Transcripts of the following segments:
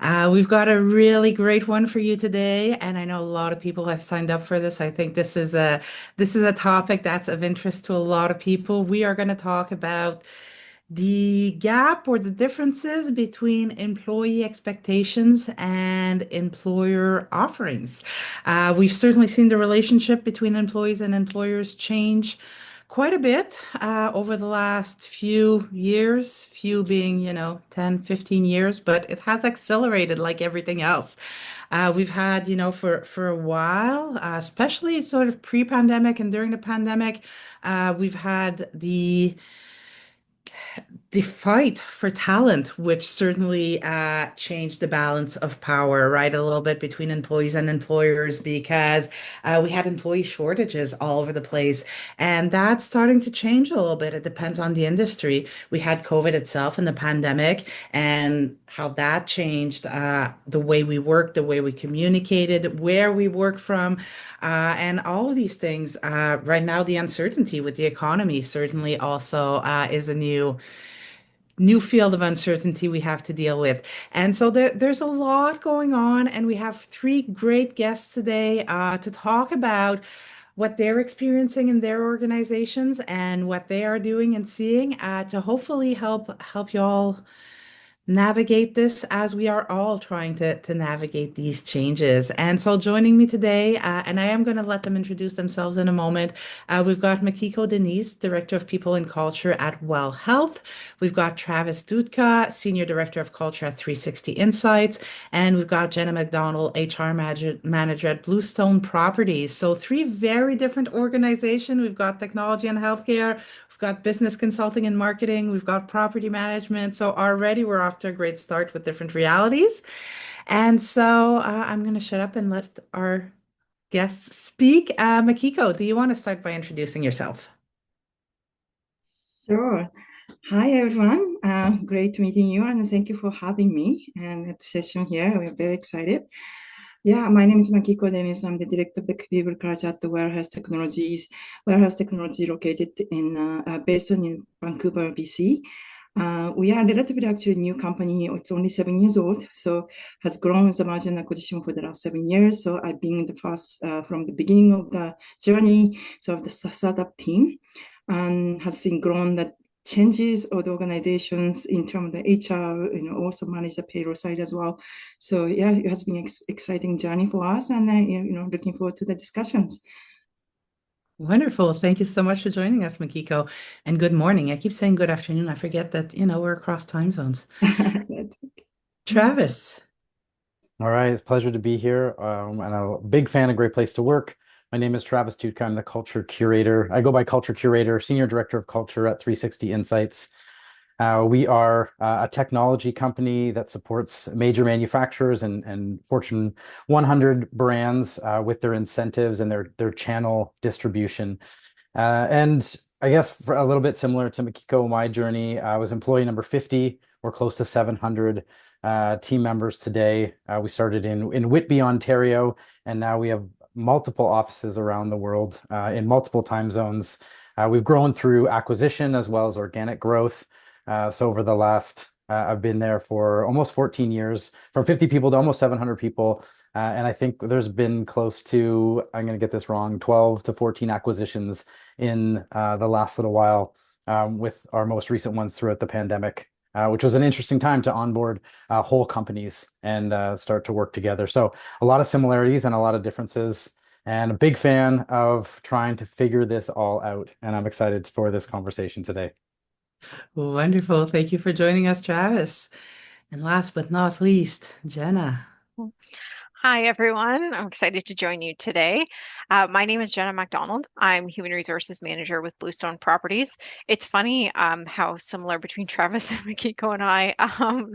We've got a really great one for you today, and I know a lot of people have signed up for this. I think this is a topic that's of interest to a lot of people. We are going to talk about the gap or the differences between employee expectations and employer offerings. We've certainly seen the relationship between employees and employers change quite a bit over the last few years, few being, 10, 15 years, but it has accelerated like everything else. We've had, for a while, especially sort of pre-pandemic and during the pandemic, we've had the fight for talent, which certainly changed the balance of power, right? A little bit between employees and employers because we had employee shortages all over the place. And that's starting to change a little bit. It depends on the industry. We had COVID itself and the pandemic and how that changed the way we worked, the way we communicated, where we worked from, and all of these things. Right now, the uncertainty with the economy certainly also is a new field of uncertainty we have to deal with. And so there's a lot going on, and we have three great guests today to talk about what they're experiencing in their organizations and what they are doing and seeing to hopefully help you all navigate this as we are all trying to navigate these changes. And so joining me today, and I am going to let them introduce themselves in a moment. We've got Makiko Denise, Director of People and Culture at Well Health. We've got Travis Dudka, Senior Director of Culture at 360 Insights. And we've got Jenna McDonald, Manager at BlueStone Properties. So three very different organizations. We've got technology and healthcare. We've got business consulting and marketing. We've got property management. So already we're off to a great start with different realities. And so I'm going to shut up and let our guests speak. Makiko, do you want to start by introducing yourself? Sure. Hi, everyone. Great meeting you, and thank you for having me and at the session here. We're very excited. Yeah, my name is Makiko Dennis. I'm the Director of the People Culture at the Warehouse Technologies. Warehouse Technology located based in Vancouver, BC. We are relatively actually new company. It's only 7 years old, so has grown as a merger and acquisition for the last 7 years. So I've been the first from the beginning of the journey, so of the startup team, and has seen grown that changes of the organizations in terms of the HR, also manage the payroll side as well. So yeah, it has been an exciting journey for us, and looking forward to the discussions. Wonderful. Thank you so much for joining us, Makiko. And good morning. I keep saying good afternoon. I forget that, we're across time zones. Travis. All right, it's a pleasure to be here. And I'm a big fan of Great Place to Work. My name is Travis Dudka. I'm the culture curator. I go by culture curator, senior director of culture at 360 Insights. We are a technology company that supports major manufacturers and Fortune 100 brands with their incentives and their channel distribution. And I guess for a little bit similar to Makiko, my journey, I was employee number 50. We're close to 700 team members today. We started in Whitby, Ontario, and now we have multiple offices around the world in multiple time zones. We've grown through acquisition as well as organic growth. So over the last, I've been there for almost 14 years, from 50 people to almost 700 people. And I think there's been close to, I'm going to get this wrong, 12 to 14 acquisitions in the last little while, with our most recent ones throughout the pandemic, which was an interesting time to onboard whole companies and start to work together. So a lot of similarities and a lot of differences, and a big fan of trying to figure this all out. And I'm excited for this conversation today. Wonderful. Thank you for joining us, Travis. And last but not least, Jenna. Hi, everyone. I'm excited to join you today. My name is Jenna MacDonald. I'm Human Resources Manager with Bluestone Properties. It's funny how similar between Travis and Makiko and I,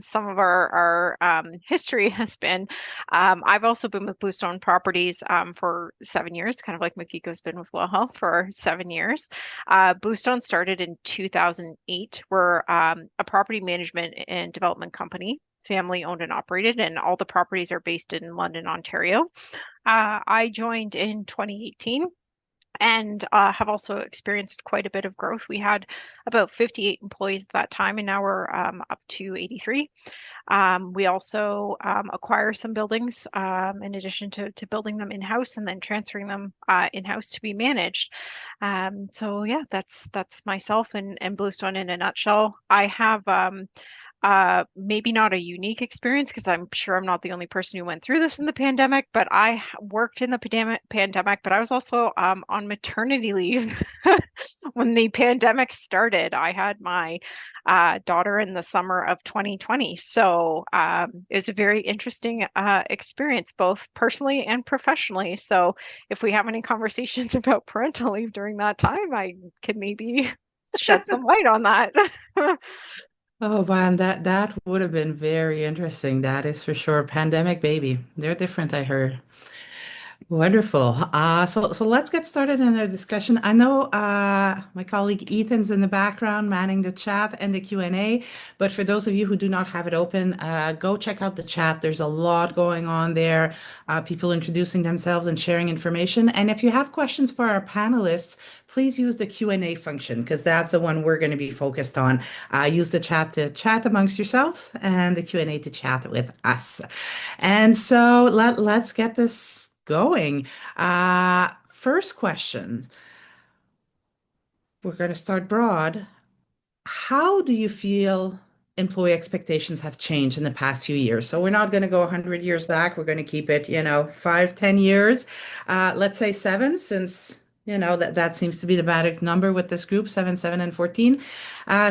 some of our history has been. I've also been with Bluestone Properties for 7 years, kind of like Makiko's been with Well Health for 7 years. Bluestone started in 2008. We're a property management and development company, family owned and operated, and all the properties are based in London, Ontario. I joined in 2018 and have also experienced quite a bit of growth. We had about 58 employees at that time, and now we're up to 83. We also acquire some buildings in addition to building them in-house and then transferring them in-house to be managed. So yeah, that's myself and Bluestone in a nutshell. I have maybe not a unique experience because I'm sure I'm not the only person who went through this in the pandemic, but worked in the pandemic, but I was also on maternity leave when the pandemic started. I had my daughter in the summer of 2020. So it was a very interesting experience, both personally and professionally. So if we have any conversations about parental leave during that time, I can maybe shed some light on that. Oh man, that would have been very interesting. That is for sure. Pandemic baby. They're different, I heard. Wonderful. So let's get started in our discussion. I know my colleague Ethan's in the background manning the chat and the Q&A, but for those of you who do not have it open, go check out the chat. There's a lot going on there, people introducing themselves and sharing information. And if you have questions for our panelists, please use the Q&A function because that's the one we're going to be focused on. Use the chat to chat amongst yourselves and the Q&A to chat with us. And so let's get this going. First question. We're going to start broad. How do you feel employee expectations have changed in the past few years? So we're not going to go 100 years back. We're going to keep it, 5, 10 years. Let's say seven, since that seems to be the magic number with this group, 7, 7, and 14.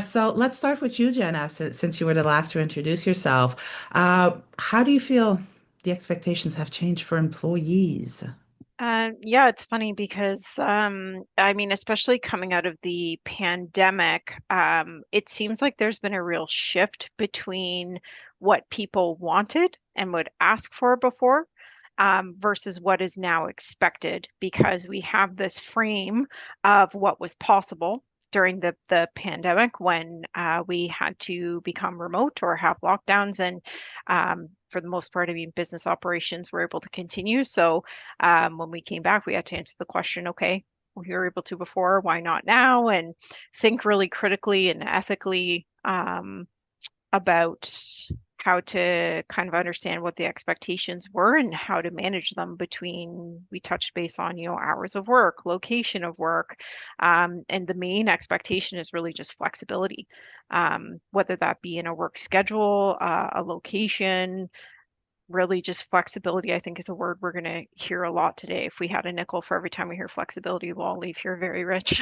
So let's start with you, Jenna, since you were the last to introduce yourself. How do you feel the expectations have changed for employees? Yeah, it's funny because I mean, especially coming out of the pandemic, it seems like there's been a real shift between what people wanted and would ask for before, versus what is now expected because we have this frame of what was possible during the pandemic when we had to become remote or have lockdowns and for the most part, I mean, business operations were able to continue. So when we came back, we had to answer the question, okay, we were able to before, why not now? And think really critically and ethically about how to kind of understand what the expectations were and how to manage them between, we touched base on, hours of work, location of work. And the main expectation is really just flexibility, whether that be in a work schedule, a location, really just flexibility, I think is a word we're going to hear a lot today. If we had a nickel for every time we hear flexibility, we'll all leave here very rich.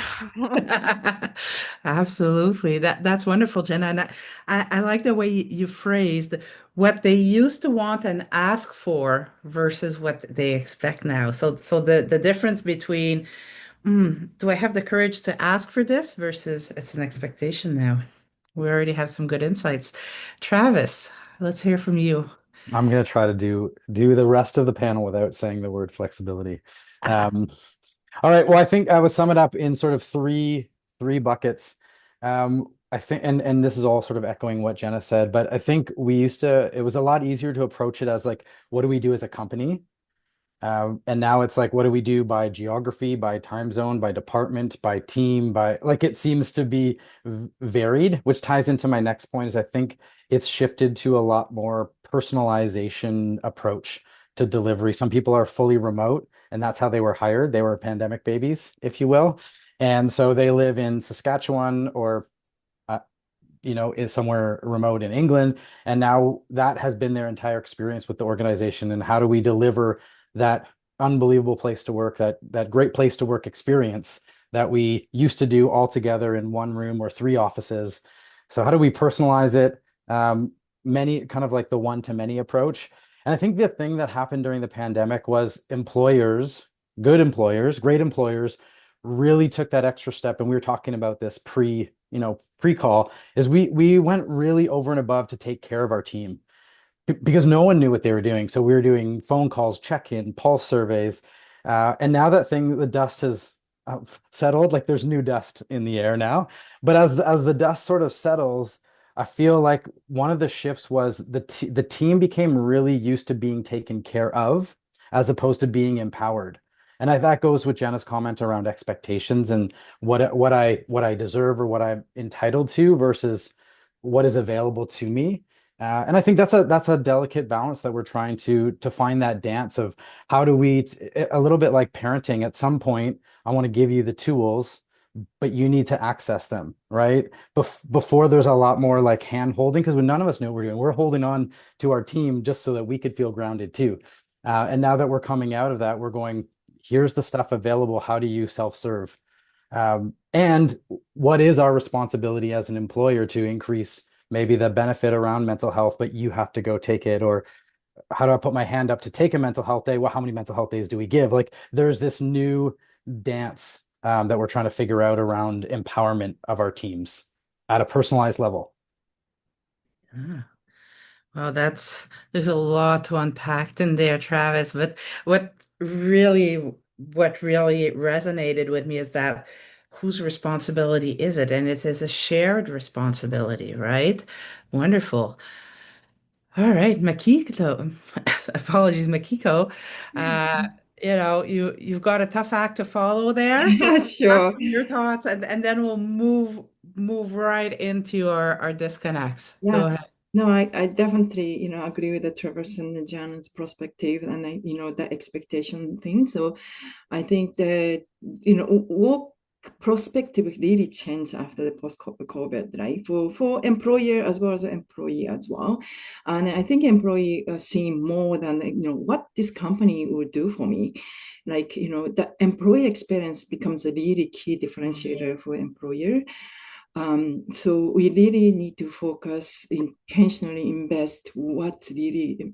Absolutely. That's wonderful, Jenna. And I like the way you phrased what they used to want and ask for versus what they expect now. So the difference between do I have the courage to ask for this versus it's an expectation now. We already have some good insights. Travis, let's hear from you. I'm gonna try to do the rest of the panel without saying the word flexibility. Um, all right. Well, I think I would sum it up in sort of three buckets. I think, and this is all sort of echoing what Jenna said, but I think it was a lot easier to approach it as like, what do we do as a company? And now it's like, what do we do by geography, by time zone, by department, by team, by like it seems to be varied, which ties into my next point is I think it's shifted to a lot more personalization approach to delivery. Some people are fully remote, and that's how they were hired. They were pandemic babies, if you will. And so they live in Saskatchewan or is somewhere remote in England. And now that has been their entire experience with the organization. And how do we deliver that unbelievable place to work, that great place to work experience that we used to do all together in one room or three offices? So how do we personalize it? Many kind of like the one-to-many approach. And I think the thing that happened during the pandemic was employers, good employers, great employers, really took that extra step. And we were talking about this pre-call, is we went really over and above to take care of our team because no one knew what they were doing. So we were doing phone calls, check-in, pulse surveys. And now the dust has settled, like there's new dust in the air now. But as the dust sort of settles, I feel like one of the shifts was the team became really used to being taken care of as opposed to being empowered. And that goes with Jenna's comment around expectations and what I deserve or what I'm entitled to versus what is available to me. And I think that's a delicate balance that we're trying to find that dance of how do we a little bit like parenting. At some point, I want to give you the tools, but you need to access them, right? Before there's a lot more like hand holding because when none of us know what we're doing, we're holding on to our team just so that we could feel grounded too. And now that we're coming out of that, we're going, here's the stuff available. How do you self-serve? And what is our responsibility as an employer to increase maybe the benefit around mental health, but you have to go take it? Or how do I put my hand up to take a mental health day? Well, how many mental health days do we give? Like there's this new dance that we're trying to figure out around empowerment of our teams at a personalized level. Ah, well, there's a lot to unpack in there, Travis. But what really what really resonated with me is that whose responsibility is it? And it is a shared responsibility, right? Wonderful. All right, Makiko. Apologies, Makiko. Uh, you've got a tough act to follow there. So back Sure. to your thoughts, and then we'll move right into our disconnects. Yeah. Go ahead. No, I definitely, agree with the Traverse and Janet's perspective and the expectation thing. So I think that, work perspective really changed after the post-COVID, right? For employer as well as employee as well. And I think employee seeing more than, what this company will do for me. Like, the employee experience becomes a really key differentiator for employer. So we really need to focus, intentionally invest what's really,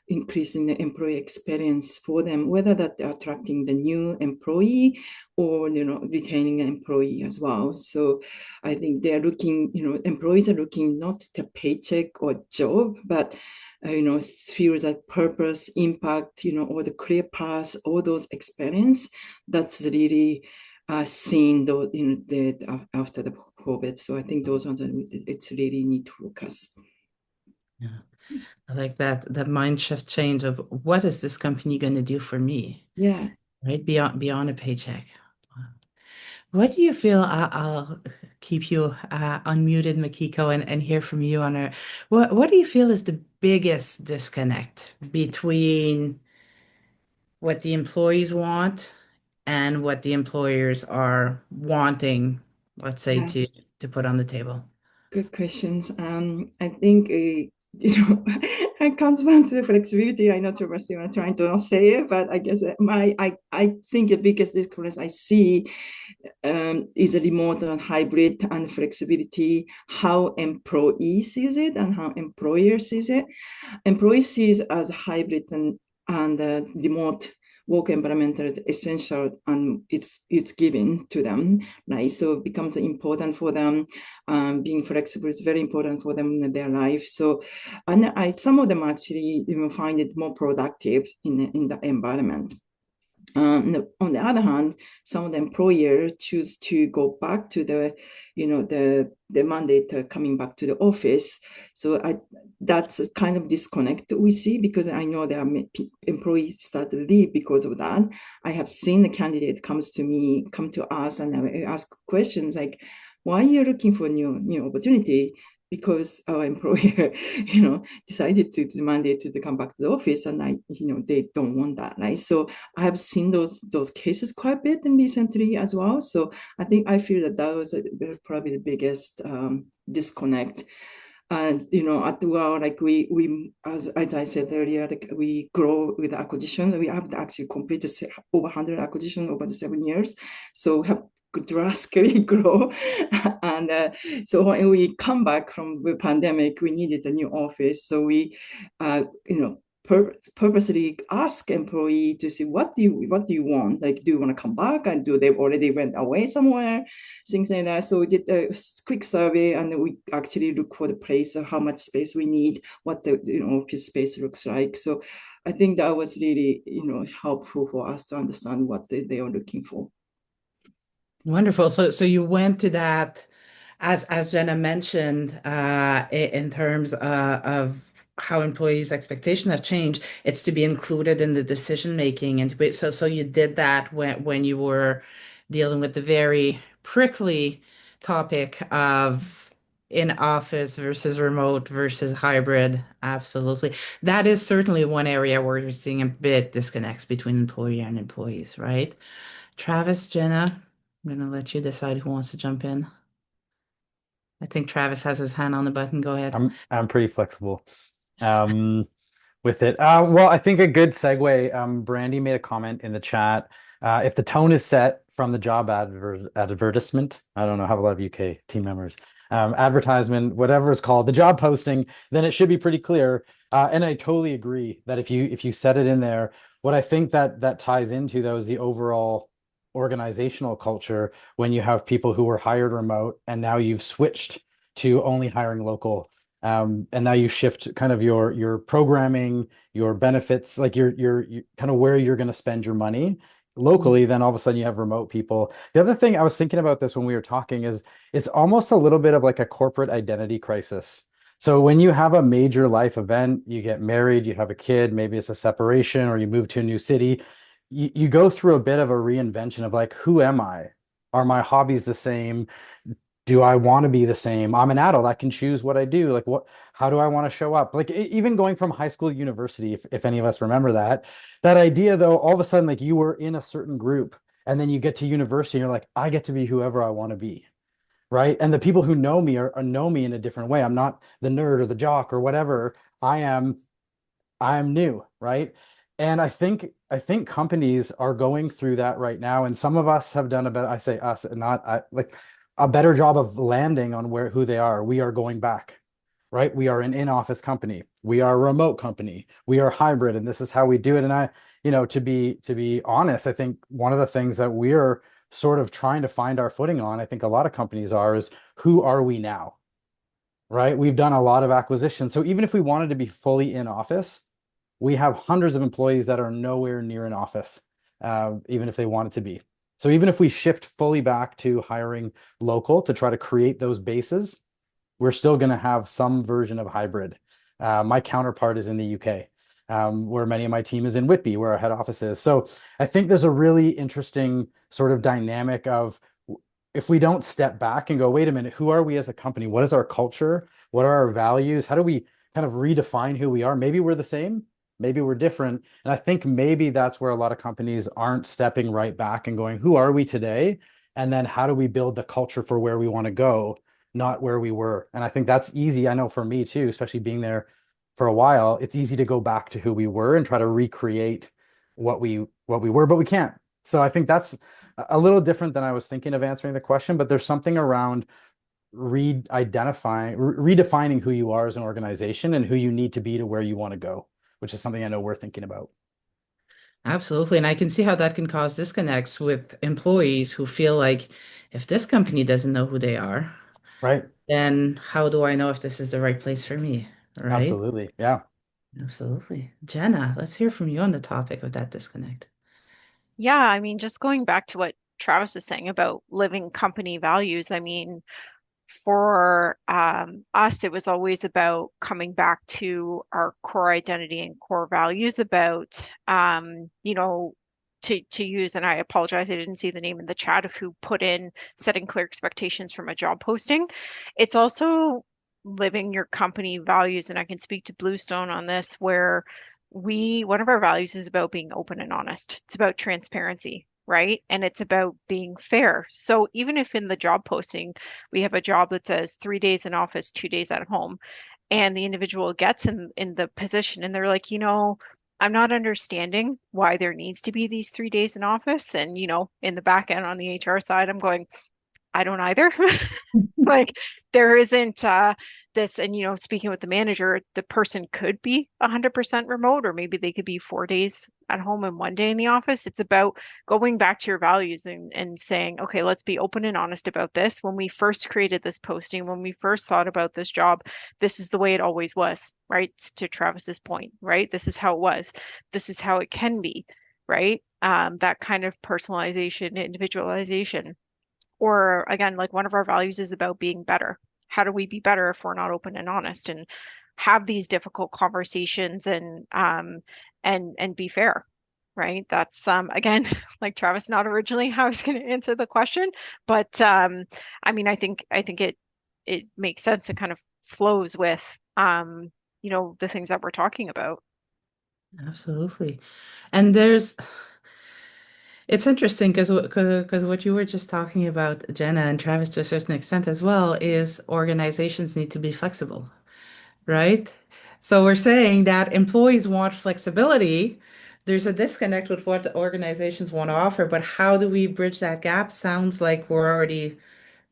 increasing the employee experience for them, whether that they're attracting the new employee or, retaining an employee as well. So I think they're looking, employees are looking not to paycheck or job, but feels that purpose, impact, or the career path, all those experience. That's really seen though after the COVID. So I think those ones are it's really need to focus. Yeah. I like that mind shift change of what is this company going to do for me, Yeah. right? Beyond a paycheck. What do you feel? I'll keep you unmuted, Makiko, and hear from you on her. What do you feel is the biggest disconnect between what the employees want and what the employers are wanting, let's say, Yeah. to put on the table? Good questions. I think it comes back to the flexibility. I know Travis, you are trying to not say it, but I guess I think the biggest difference I see is a remote and hybrid and flexibility. How employees sees it and how employer sees it. Employees sees as hybrid and remote work environment is essential and it's given to them, right? So it becomes important for them. Being flexible is very important for them in their life. So, and some of them actually find it more productive in the environment. On the other hand, some of the employers choose to go back to the mandate coming back to the office. So that's a kind of disconnect we see because I know there are employees start to leave because of that. I have seen the candidate come to us, and I ask questions like, "Why are you looking for new opportunity?" Because our employer, decided to mandate to come back to the office, and they don't want that, right? So I have seen those cases quite a bit in recently as well. So I feel that was probably the biggest disconnect. And at the well, like we as I said earlier, like we grow with acquisitions. We have actually completed over 100 acquisitions over the 7 years. So we have drastically grow. And so when we come back from the pandemic, we needed a new office. So we, purposely ask employee to see what do you want? Like, do you want to come back, and do they already went away somewhere, things like that. So we did a quick survey, and we actually look for the place, how much space we need, what the office space looks like. So I think that was really helpful for us to understand what they are looking for. Wonderful. So you went to that, as Jenna mentioned, in terms of how employees' expectations have changed. It's to be included in the decision making, and so you did that when you were dealing with the very prickly topic of in office versus remote versus hybrid. Absolutely. That is certainly one area where we're seeing a bit disconnects between employee and employees, right? Travis, Jenna, I'm gonna let you decide who wants to jump in. I think Travis has his hand on the button. Go ahead. I'm pretty flexible. Um, with it. Well, I think a good segue. Brandy made a comment in the chat. If the tone is set from the job advertisement, I don't know, have a lot of UK team members, advertisement, whatever it's called, the job posting, then it should be pretty clear. And I totally agree that if you set it in there, what I think that ties into though is the overall organizational culture when you have people who were hired remote and now you've switched to only hiring local. And now you shift kind of your programming, your benefits, like your kind of where you're going to spend your money locally. Then all of a sudden you have remote people. The other thing I was thinking about this when we were talking is it's almost a little bit of like a corporate identity crisis. So when you have a major life event, you get married, you have a kid, maybe it's a separation or you move to a new city, you go through a bit of a reinvention of like, who am I? Are my hobbies the same? Do I want to be the same? I'm an adult. I can choose what I do. Like how do I want to show up? Like even going from high school to university, if any of us remember that idea though, all of a sudden, like you were in a certain group and then you get to university and you're like, I get to be whoever I want to be. Right. And the people who know me are know me in a different way. I'm not the nerd or the jock or whatever. I am new, right? And I think companies are going through that right now, and some of us have done a better, I say us, not I, like a better job of landing on who they are. We are going back, right? We are an in-office company. We are a remote company. We are hybrid, and this is how we do it. And to be honest, I think one of the things that we're sort of trying to find our footing on, I think a lot of companies are, is who are we now? Right? We've done a lot of acquisitions. So even if we wanted to be fully in office, we have hundreds of employees that are nowhere near an office, even if they want it to be. So even if we shift fully back to hiring local to try to create those bases, we're still going to have some version of hybrid. My counterpart is in the UK, where many of my team is in Whitby, where our head office is. So I think there's a really interesting sort of dynamic of if we don't step back and go, wait a minute, who are we as a company? What is our culture? What are our values? How do we kind of redefine who we are? Maybe we're the same, maybe we're different. And I think maybe that's where a lot of companies aren't stepping right back and going, who are we today? And then how do we build the culture for where we want to go, not where we were? And I think that's easy. I know for me too, especially being there for a while, it's easy to go back to who we were and try to recreate what we were, but we can't. So I think that's a little different than I was thinking of answering the question, but there's something around redefining who you are as an organization and who you need to be to where you want to go, which is something I know we're thinking about. Absolutely. And I can see how that can cause disconnects with employees who feel like if this company doesn't know who they are, Right. then how do I know if this is the right place for me? Right? Absolutely. Yeah. Absolutely. Jenna, let's hear from you on the topic of that disconnect. Yeah, I mean, just going back to what Travis was saying about living company values, I mean, for us, it was always about coming back to our core identity and core values about, to use, and I apologize, I didn't see the name in the chat of who put in setting clear expectations from a job posting. It's also living your company values, and I can speak to Bluestone on this, where one of our values is about being open and honest. It's about transparency, right? And it's about being fair. So even if in the job posting, we have a job that says 3 days in office, 2 days at home, and the individual gets in the position and they're like, I'm not understanding why there needs to be these 3 days in office. And, in the back end on the HR side, I'm going, I don't either. Like there isn't this, and speaking with the manager, the person could be 100% remote, or maybe they could be 4 days at home and 1 day in the office. It's about going back to your values and saying, okay, let's be open and honest about this. When we first created this posting, when we first thought about this job, this is the way it always was, right? To Travis's point, right? This is how it was. This is how it can be, right? That kind of personalization, individualization. Or again, like one of our values is about being better. How do we be better if we're not open and honest and have these difficult conversations and be fair, right? That's again, like Travis, not originally how I was going to answer the question, but I mean, I think it it makes sense and kind of flows with the things that we're talking about. Absolutely. And it's interesting because what you were just talking about, Jenna and Travis, to a certain extent as well, is organizations need to be flexible, right? So we're saying that employees want flexibility. There's a disconnect with what the organizations want to offer, but how do we bridge that gap? Sounds like we're already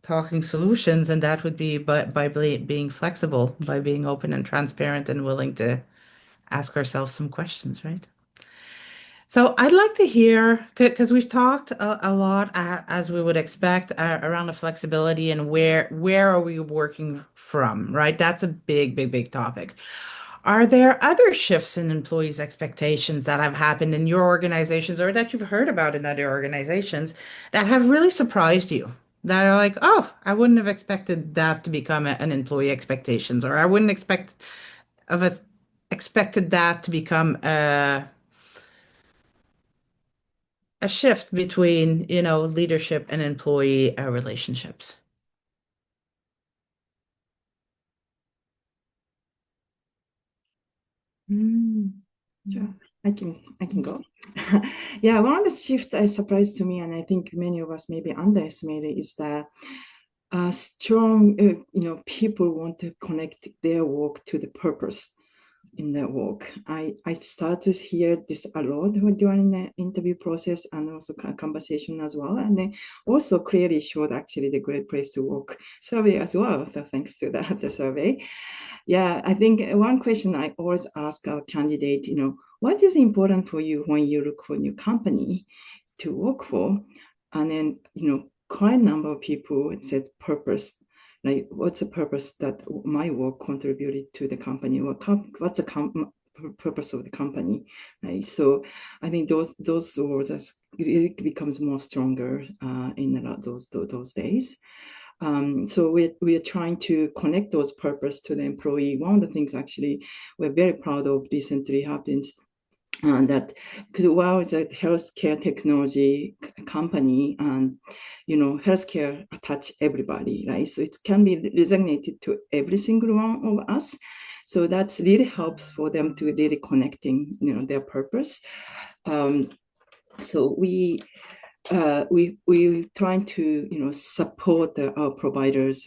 talking solutions, and that would be by being flexible, by being open and transparent and willing to ask ourselves some questions, right? So I'd like to hear, because we've talked a lot, as we would expect, around the flexibility and where are we working from, right? That's a big, big, big topic. Are there other shifts in employees' expectations that have happened in your organizations or that you've heard about in other organizations that have really surprised you? That are like, oh, I wouldn't have expected that to become an employee expectations, or I wouldn't of a, expected that to become a shift between, leadership and employee relationships. Mm. Sure, I can go. Yeah, one of the shift that surprised to me, and I think many of us maybe underestimated, is that strong, people want to connect their work to the purpose in their work. I start to hear this a lot during the interview process and also conversation as well. And then also clearly showed actually the Great Place to Work survey as well. So thanks to the survey. Yeah, I think one question I always ask our candidate, what is important for you when you look for a new company to work for? And then, quite a number of people said purpose. Like, what's the purpose that my work contributed to the company? What's the purpose of the company? Right. So I think those words it becomes more stronger in those days. So we are trying to connect those purpose to the employee. One of the things actually we're very proud of recently happens that because WOW is a healthcare technology company, and healthcare attach everybody, right? So it can be designated to every single one of us. So that's really helps for them to really connecting, their purpose. So we trying to support our providers,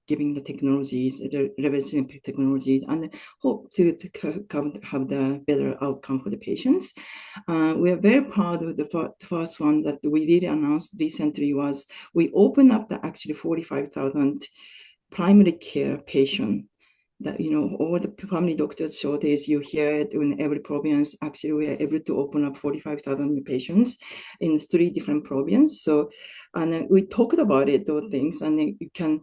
giving the technologies, leveraging technology, and hope to come have the better outcome for the patients. We are very proud of the first one that we did announce recently was we opened up the actually 45,000 primary care patient that all the family doctors shortage you hear it in every province. Actually, we are able to open up 45,000 new patients in 3 different provinces. So, and we talked about it, those things, and then you can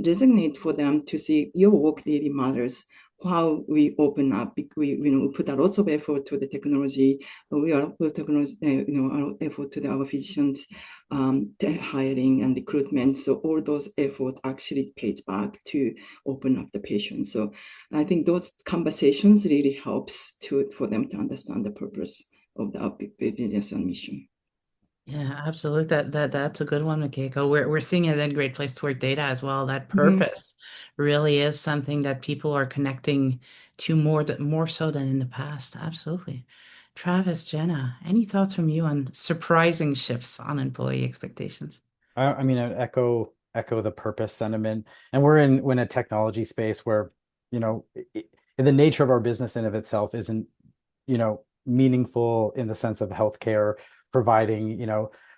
designate for them to see your work really matters. How we open up, we put a lot of effort to the technology. We are put technology, our effort to our physicians, hiring and recruitment. So all those efforts actually pays back to open up the patient. So I think those conversations really helps for them to understand the purpose of the business and mission. Yeah, absolutely. That's a good one, Makeko. We're seeing it in Great Place to Work data as well. That Mhm. purpose really is something that people are connecting to more so than in the past. Absolutely. Travis, Jenna, any thoughts from you on surprising shifts on employee expectations? I mean, I echo the purpose sentiment, and we're in a technology space where, the nature of our business in of itself isn't, meaningful in the sense of healthcare providing,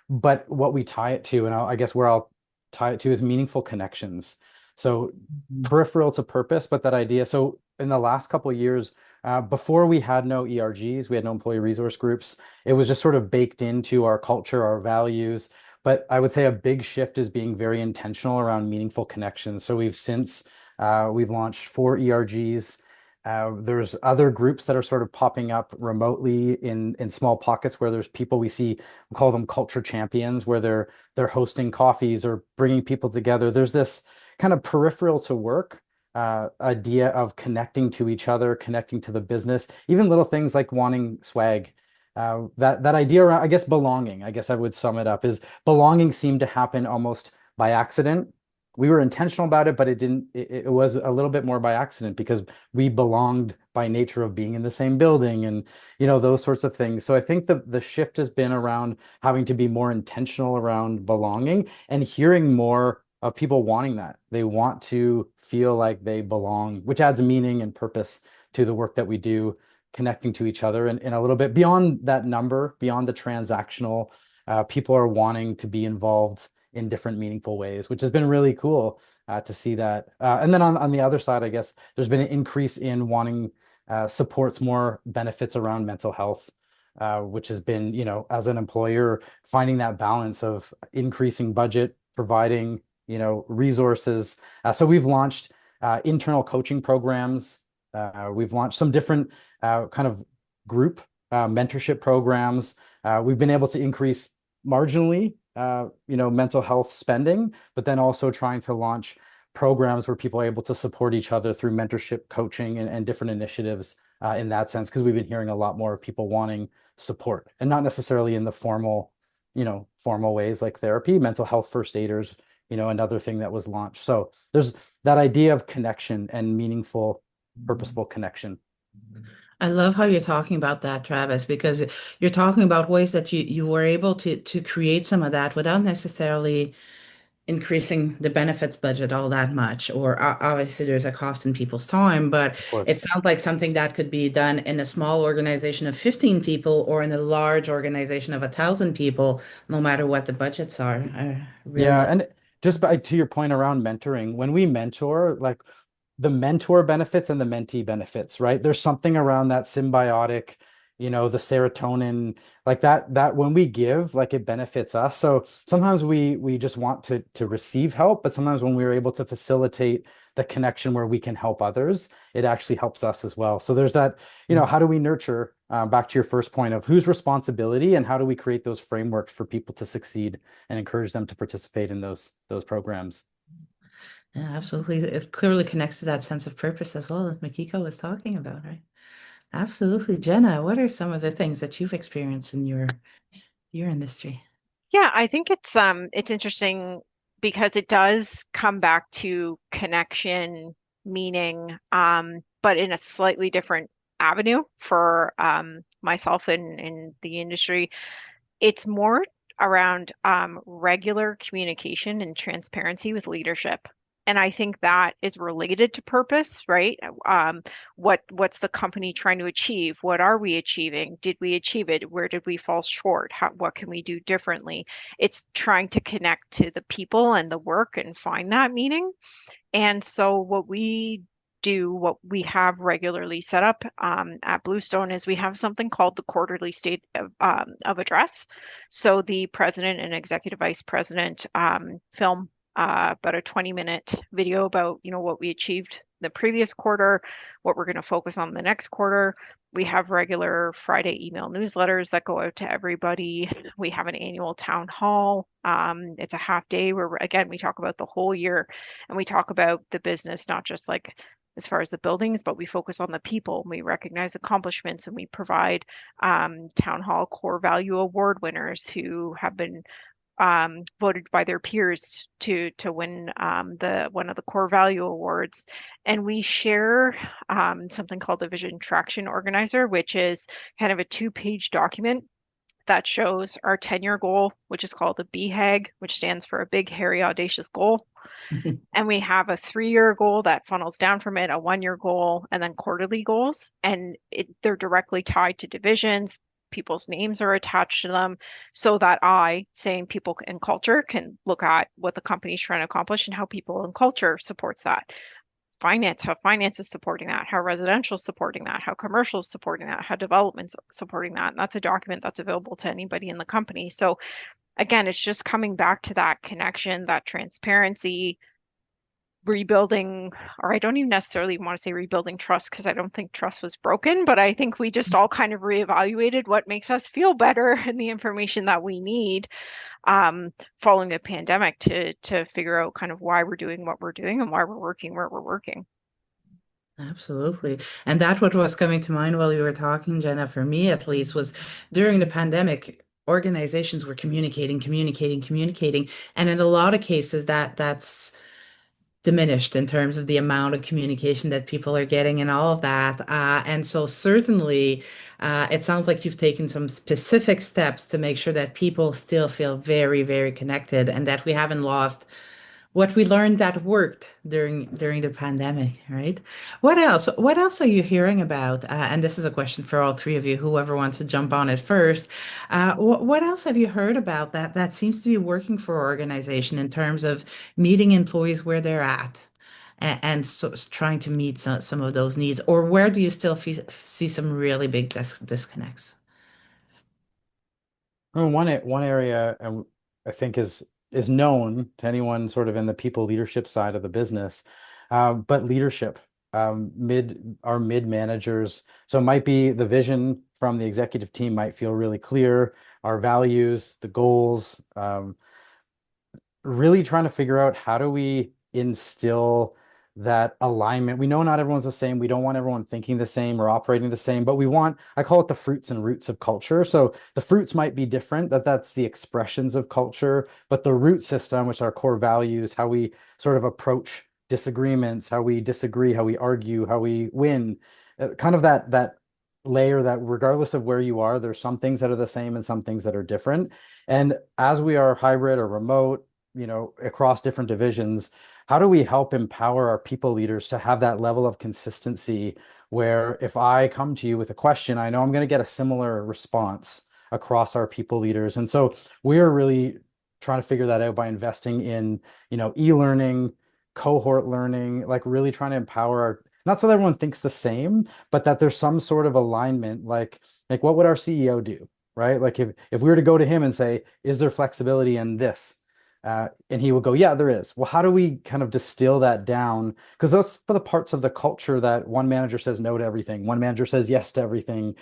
but what we tie it to, and I guess where I'll tie it to is meaningful connections. So Mhm. peripheral to purpose, but that idea. So in the last couple of years, before we had no ERGs, we had no employee resource groups. It was just sort of baked into our culture, our values. But I would say a big shift is being very intentional around meaningful connections. So we've launched 4 ERGs. There's other groups that are sort of popping up remotely in small pockets where there's people we call them culture champions, where they're hosting coffees or bringing people together. There's this kind of peripheral to work idea of connecting to each other, connecting to the business, even little things like wanting swag. That idea around, I guess, belonging, I guess I would sum it up, is belonging seemed to happen almost by accident we were intentional about it, but it was a little bit more by accident because we belonged by nature of being in the same building and, those sorts of things. So I think the shift has been around having to be more intentional around belonging and hearing more of people wanting that. They want to feel like they belong, which adds meaning and purpose to the work that we do, connecting to each other and a little bit beyond that number, beyond the transactional. People are wanting to be involved in different meaningful ways, which has been really cool to see that. And then on the other side, I guess there's been an increase in wanting supports, more benefits around mental health, which has been, as an employer, finding that balance of increasing budget, providing, resources. So we've launched internal coaching programs. We've launched some different kind of group mentorship programs. We've been able to increase marginally, mental health spending, but then also trying to launch programs where people are able to support each other through mentorship, coaching, and different initiatives in that sense, because we've been hearing a lot more of people wanting support and not necessarily in the formal ways like therapy. Mental health first aiders, another thing that was launched. So there's that idea of connection and meaningful, purposeful connection. I love how you're talking about that, Travis, because you're talking about ways that you were able to create some of that without necessarily increasing the benefits budget all that much. Or obviously there's a cost in people's time, but Of it course. sounds like something that could be done in a small organization of 15 people or in a large organization of 1,000 people, no matter what the budgets are. I really Yeah, love. and just to your point around mentoring, when we mentor, like the mentor benefits and the mentee benefits, right? There's something around that symbiotic, the serotonin, like that when we give, like it benefits us. So sometimes we just want to receive help, but sometimes when we're able to facilitate the connection where we can help others, it actually helps us as well. So there's that, how do we nurture, back to your first point of whose responsibility and how do we create those frameworks for people to succeed and encourage them to participate in those programs. Yeah, absolutely. It clearly connects to that sense of purpose as well that Makiko was talking about, right? Absolutely. Jenna, what are some of the things that you've experienced in your industry? Yeah, I think it's interesting because it does come back to connection, meaning, but in a slightly different avenue for myself in the industry. It's more around regular communication and transparency with leadership. And I think that is related to purpose, right? What's the company trying to achieve? What are we achieving? Did we achieve it? Where did we fall short? What can we do differently? It's trying to connect to the people and the work and find that meaning. And so what we have regularly set up at Bluestone is we have something called the quarterly state of address. So the president and executive vice president film about a 20-minute video about, what we achieved the previous quarter, what we're going to focus on the next quarter. We have regular Friday email newsletters that go out to everybody. We have an annual town hall. It's a half day where, again, we talk about the whole year and we talk about the business, not just like as far as the buildings, but we focus on the people. We recognize accomplishments and we provide town hall core value award winners who have been voted by their peers to win the one of the core value awards. And we share something called the Vision Traction Organizer, which is kind of a two-page document that shows our 10-year goal, which is called a BHAG, which stands for a big, hairy, audacious goal. And we have a 3-year goal that funnels down from it, a 1-year goal, and then quarterly goals. And they're directly tied to divisions. People's names are attached to them so that I, saying people and culture, can look at what the company's trying to accomplish and how people and culture supports that. How finance is supporting that, how residential is supporting that, how commercial is supporting that, how development's supporting that. And that's a document that's available to anybody in the company. So again, it's just coming back to that connection, that transparency, rebuilding, or I don't even necessarily want to say rebuilding trust because I don't think trust was broken, but I think we just all kind of reevaluated what makes us feel better and the information that we need following a pandemic to figure out kind of why we're doing what we're doing and why we're working where we're working. Absolutely. And that what was coming to mind while you were talking, Jenna, for me at least, was during the pandemic, organizations were communicating. And in a lot of cases that's diminished in terms of the amount of communication that people are getting and all of that. And so certainly, it sounds like you've taken some specific steps to make sure that people still feel very, very connected and that we haven't lost what we learned that worked during the pandemic, right? What else? What else are you hearing about? And this is a question for all three of you, whoever wants to jump on it first. What else have you heard about that seems to be working for our organization in terms of meeting employees where they're at and so trying to meet some of those needs? Or where do you still see some really big disconnects? Well, one area I think is known to anyone sort of in the people leadership side of the business, but leadership, mid managers. So it might be the vision from the executive team might feel really clear, our values, the goals, really trying to figure out how do we instill that alignment. We know not everyone's the same. We don't want everyone thinking the same or operating the same, but we want, I call it the fruits and roots of culture. So the fruits might be different, that's the expressions of culture, but the root system, which are core values, how we sort of approach disagreements, how we disagree, how we argue, how we win, kind of that layer that regardless of where you are, there's some things that are the same and some things that are different. And as we are hybrid or remote, across different divisions, how do we help empower our people leaders to have that level of consistency where if I come to you with a question, I know I'm going to get a similar response across our people leaders. And so we're really trying to figure that out by investing in, e-learning, cohort learning, like really trying to empower our, not so that everyone thinks the same, but that there's some sort of alignment, like what would our CEO do? Right? Like if we were to go to him and say, is there flexibility in this? And he would go, yeah, there is. Well, how do we kind of distill that down? Because those are the parts of the culture that one manager says no to everything, one manager says yes to everything.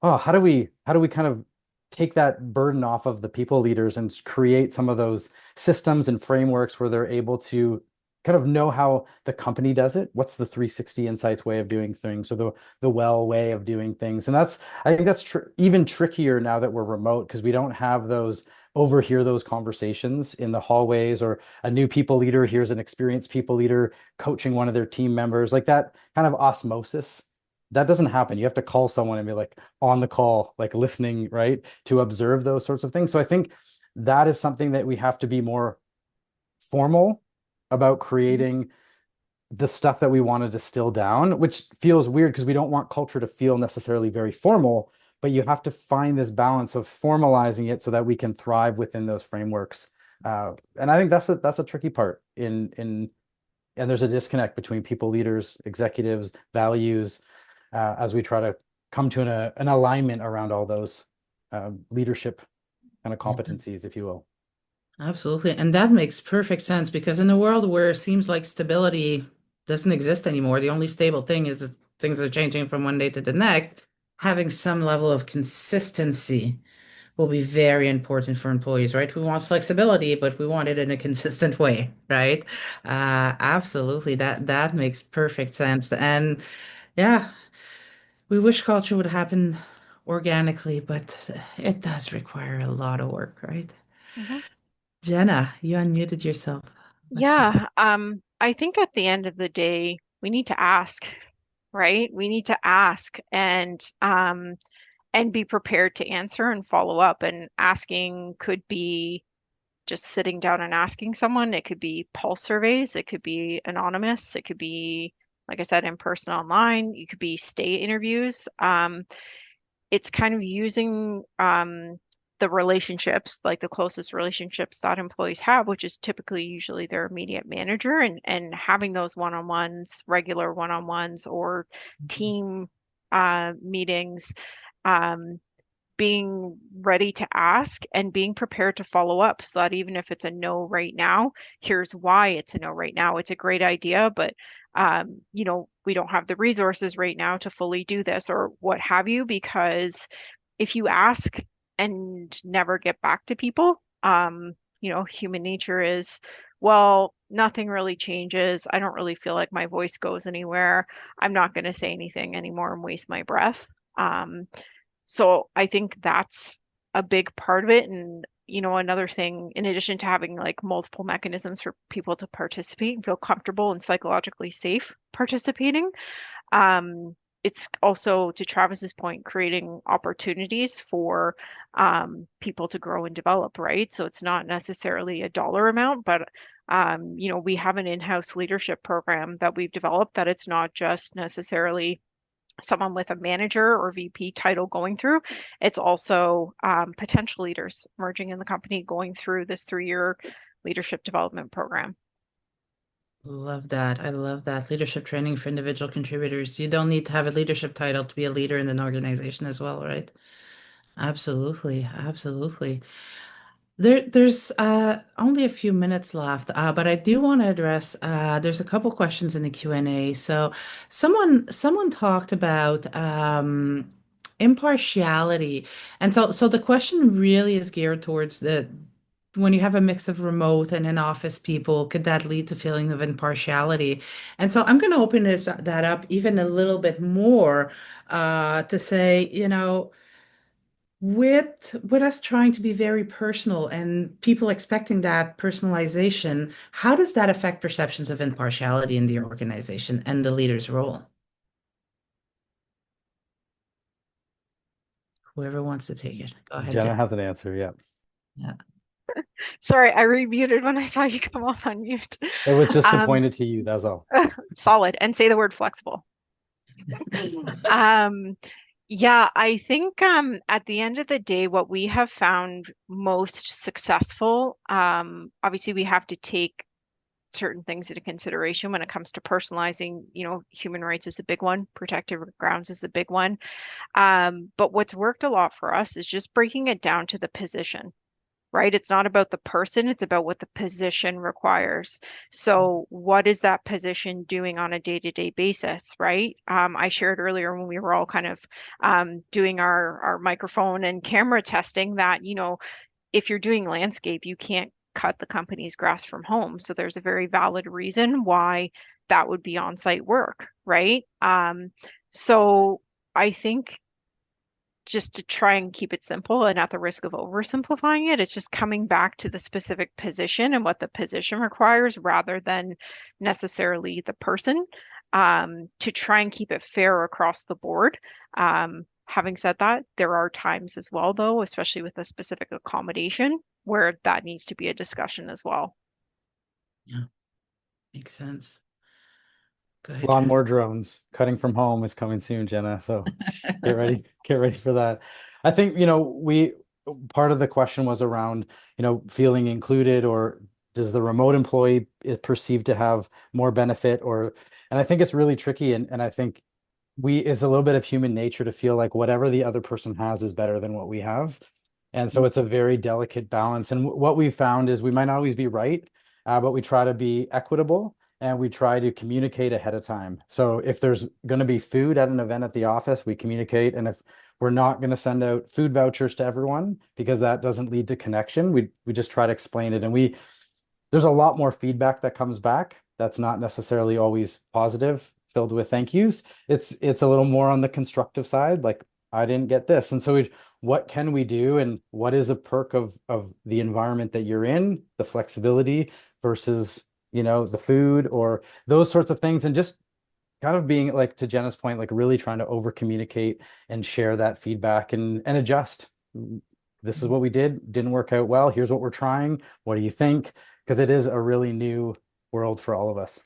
Oh, how do we kind of take that burden off of the people leaders and create some of those systems and frameworks where they're able to kind of know how the company does it? What's the 360 insights way of doing things, or the well way of doing things? And I think that's even trickier now that we're remote because we don't have those overhear those conversations in the hallways, or a new people leader hears an experienced people leader coaching one of their team members, like that kind of osmosis. That doesn't happen. You have to call someone and be like on the call, like listening, right? To observe those sorts of things. So I think that is something that we have to be more formal about creating the stuff that we want to distill down, which feels weird because we don't want culture to feel necessarily very formal, but you have to find this balance of formalizing it so that we can thrive within those frameworks. And I think that's a tricky part and there's a disconnect between people leaders, executives, values, as we try to come to an alignment around all those leadership kind of competencies, if you will. Absolutely. And that makes perfect sense because in a world where it seems like stability doesn't exist anymore, the only stable thing is that things are changing from one day to the next, having some level of consistency will be very important for employees, right? We want flexibility, but we want it in a consistent way, right? Absolutely. That makes perfect sense. And yeah, we wish culture would happen organically, but it does require a lot of work, right? Mhm. Jenna, you unmuted yourself. What's your Yeah, I think at the end of the day, we need to ask, right? We need to ask and be prepared to answer and follow up. And asking could be just sitting down and asking someone. It could be pulse surveys. It could be anonymous. It could be, like I said, in person online. You could be state interviews. It's kind of using the relationships, like the closest relationships that employees have, which is typically usually their immediate manager, and having those one-on-ones, regular one-on-ones or team meetings, um, being ready to ask and being prepared to follow up so that even if it's a no right now, here's why it's a no right now. It's a great idea, but we don't have the resources right now to fully do this or what have you, because if you ask and never get back to people, human nature is, well, nothing really changes. I don't really feel like my voice goes anywhere. I'm not going to say anything anymore and waste my breath. So I think that's a big part of it. And another thing, in addition to having like multiple mechanisms for people to participate and feel comfortable and psychologically safe participating, um, it's also, to Travis's point, creating opportunities for people to grow and develop, right? So it's not necessarily a dollar amount, but we have an in-house leadership program that we've developed that it's not just necessarily someone with a manager or VP title going through. It's also potential leaders emerging in the company going through this 3-year leadership development program. Love that. I love that. Leadership training for individual contributors. You don't need to have a leadership title to be a leader in an organization as well, right? Absolutely. Absolutely. There's only a few minutes left, but I do want to address there's a couple questions in the Q&A. So someone talked about impartiality. And so the question really is geared towards the when you have a mix of remote and in-office people, could that lead to feeling of impartiality? And so I'm going to open that up even a little bit more to say, with us trying to be very personal and people expecting that personalization, how does that affect perceptions of impartiality in the organization and the leader's role? Whoever wants to take it. Go ahead, Jenna Jen. has an answer. Yeah. Yeah. Sorry, I remuted when I saw you come off on mute. It was just to Um, point it to you. That's all. Solid. And say the word flexible. Um, yeah, I think at the end of the day, what we have found most successful, obviously we have to take certain things into consideration when it comes to personalizing, human rights is a big one, protective grounds is a big one. But what's worked a lot for us is just breaking it down to the position, right? It's not about the person, it's about what the position requires. So, what is that position doing on a day-to-day basis, right? I shared earlier when we were all kind of doing our microphone and camera testing that, if you're doing landscape, you can't cut the company's grass from home. So, there's a very valid reason why that would be on-site work, right? So, I think just to try and keep it simple and at the risk of oversimplifying it, it's just coming back to the specific position and what the position requires rather than necessarily the person, to try and keep it fair across the board. Having said that, there are times as well, though, especially with a specific accommodation, where that needs to be a discussion as well. Yeah, makes sense. Go A ahead, lot Travis. more drones. Cutting from home is coming soon, Jenna. So get ready for that. I think, we part of the question was around, feeling included, or does the remote employee is perceived to have more benefit, and I think it's really tricky, and I think it's a little bit of human nature to feel like whatever the other person has is better than what we have. And so it's a very delicate balance. And what we found is we might not always be right, but we try to be equitable and we try to communicate ahead of time. So if there's going to be food at an event at the office, we communicate. And if we're not going to send out food vouchers to everyone because that doesn't lead to connection, we just try to explain it. And there's a lot more feedback that comes back that's not necessarily always positive, filled with thank yous. It's a little more on the constructive side, like I didn't get this. And so what can we do, and what is a perk of the environment that you're in, the flexibility versus, the food or those sorts of things, and just kind of being, like, to Jenna's point, like really trying to over communicate and share that feedback and adjust. This is what we didn't work out well. Here's what we're trying. What do you think? Because it is a really new world for all of us.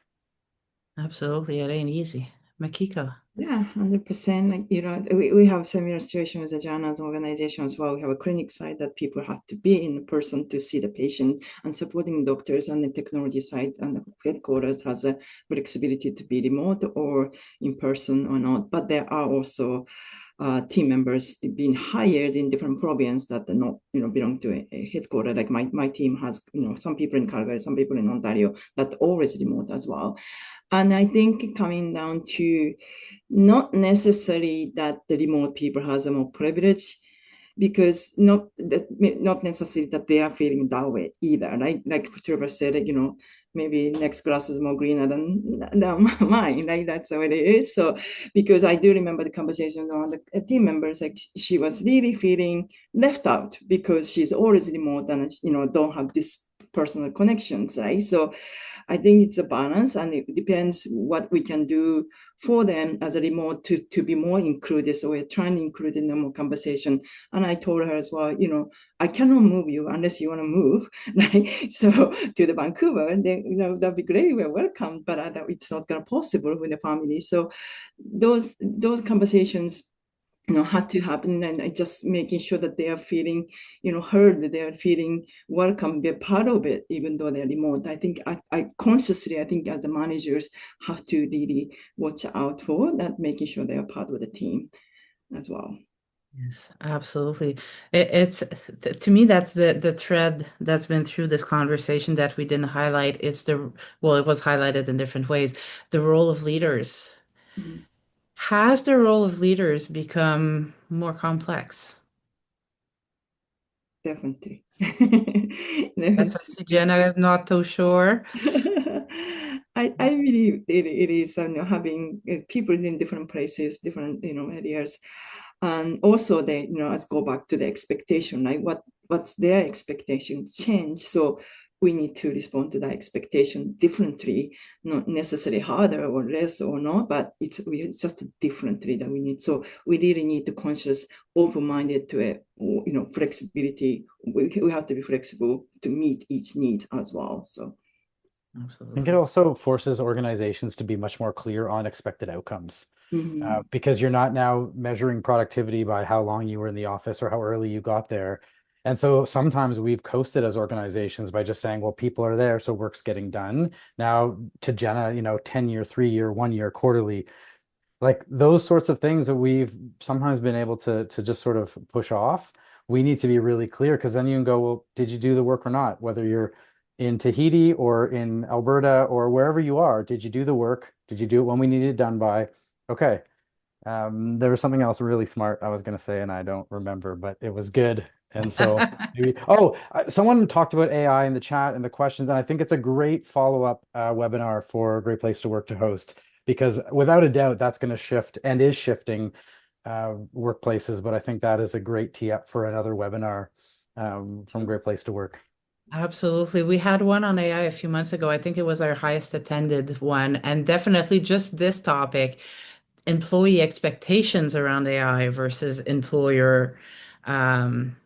Absolutely, it ain't easy. Makiko. Yeah, 100%. Like, we have similar situation with the Jana's organization as well. We have a clinic side that people have to be in person to see the patient, and supporting doctors, and the technology side and the headquarters has a flexibility to be remote or in person or not. But there are also team members being hired in different provinces that are not, belong to a headquarters. Like my team has, some people in Calgary, some people in Ontario, that always remote as well. And I think coming down to not necessarily that the remote people has a more privilege, because not necessarily that they are feeling that way either. Like Trevor said, maybe next grass is more greener than mine. Like that's what it is. So because I do remember the conversation around the team members, like she was really feeling left out because she's always remote and don't have this personal connections, right? So I think it's a balance, and it depends what we can do for them as a remote to be more included. So we're trying to include in the more conversation. And I told her as well, I cannot move you unless you want to move. Like, so to the Vancouver, then that'd be great. We're welcome, but it's not gonna possible with the family. So those conversations had to happen, and just making sure that they are feeling heard, that they are feeling welcome, be a part of it even though they're remote. I think I consciously, I think as the managers have to really watch out for that, making sure they are part of the team as well. Yes, absolutely. To me, that's the thread that's been through this conversation that we didn't highlight. Well, it was highlighted in different ways. The role of leaders. Mhm. Has the role of leaders become more complex? Definitely. Yes, I Definitely. see Jenna, I'm not too sure. I believe it is having people in different places, different areas, and also they let's go back to the expectation, like what's their expectation change. So we need to respond to that expectation differently, not necessarily harder or less or not, but it's just differently that we need. So we really need to conscious, open-minded to it, flexibility. We have to be flexible to meet each need as well. So. I think it Absolutely. also forces organizations to be much more clear on expected outcomes. Mhm. Because you're not now measuring productivity by how long you were in the office or how early you got there. And so sometimes we've coasted as organizations by just saying, well, people are there, so work's getting done. Now to Jenna, 10-year, 3-year, 1-year, quarterly, like those sorts of things that we've sometimes been able to just sort of push off. We need to be really clear, because then you can go, well, did you do the work or not? Whether you're in Tahiti or in Alberta or wherever you are, did you do the work? Did you do it when we needed it done by? Okay. There was something else really smart I was going to say, and I don't remember, but it was good. And so maybe, someone talked about AI in the chat and the questions, and I think it's a great follow-up webinar for a great place to work to host, because without a doubt, that's going to shift and is shifting workplaces. But I think that is a great tee up for another webinar from Great Place to Work. Absolutely. We had one on AI a few months ago. I think it was our highest attended one. And definitely just this topic, employee expectations around AI versus employer um,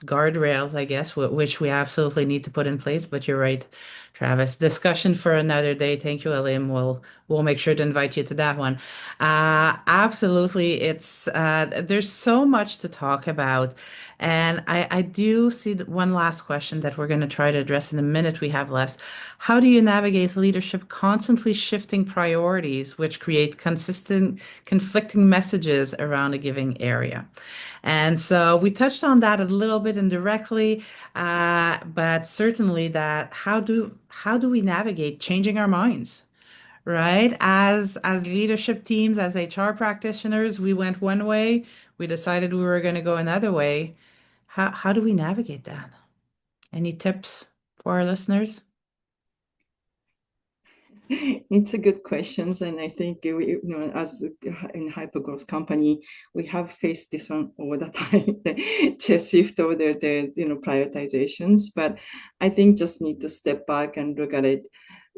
guardrails, I guess, which we absolutely need to put in place. But you're right, Travis. Discussion for another day. Thank you, Elaine. We'll make sure to invite you to that one. Absolutely. There's so much to talk about. And I do see that one last question that we're going to try to address in the minute we have left. How do you navigate leadership constantly shifting priorities, which create consistent, conflicting messages around a given area? And so we touched on that a little bit indirectly, but certainly that how do we navigate changing our minds, right? As leadership teams, as HR practitioners, we went one way, we decided we were going to go another way. How do we navigate that? Any tips for our listeners? It's a good questions, and I think as in hypergrowth company, we have faced this one all the time, to shift over the prioritizations. But I think just need to step back and look at it.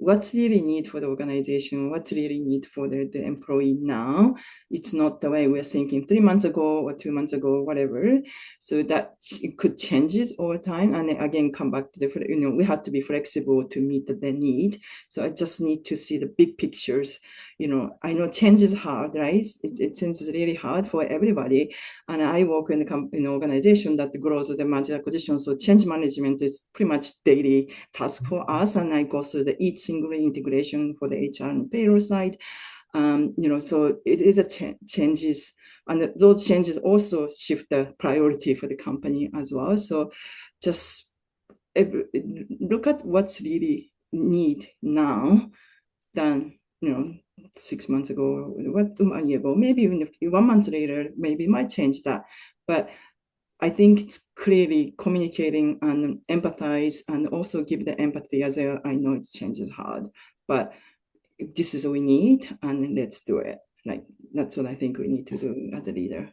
What's really need for the organization? What's really need for the employee now? It's not the way we're thinking 3 months ago or 2 months ago, or whatever. So that it could changes over time, and again come back to we have to be flexible to meet the need. So I just need to see the big pictures. I know change is hard, right? It seems really hard for everybody. And I work in an organization that grows the merger acquisition. So change management is pretty much daily task for us. And I go through each single integration for the HR and payroll side. So it is changes. And those changes also shift the priority for the company as well. So just look at what's really need now than 6 months ago, what 1 year ago, maybe even 1 month later, maybe it might change that. But I think it's clearly communicating and empathize and also give the empathy as well. I know it's change is hard, but this is what we need and let's do it. Like that's what I think we need to do as a leader.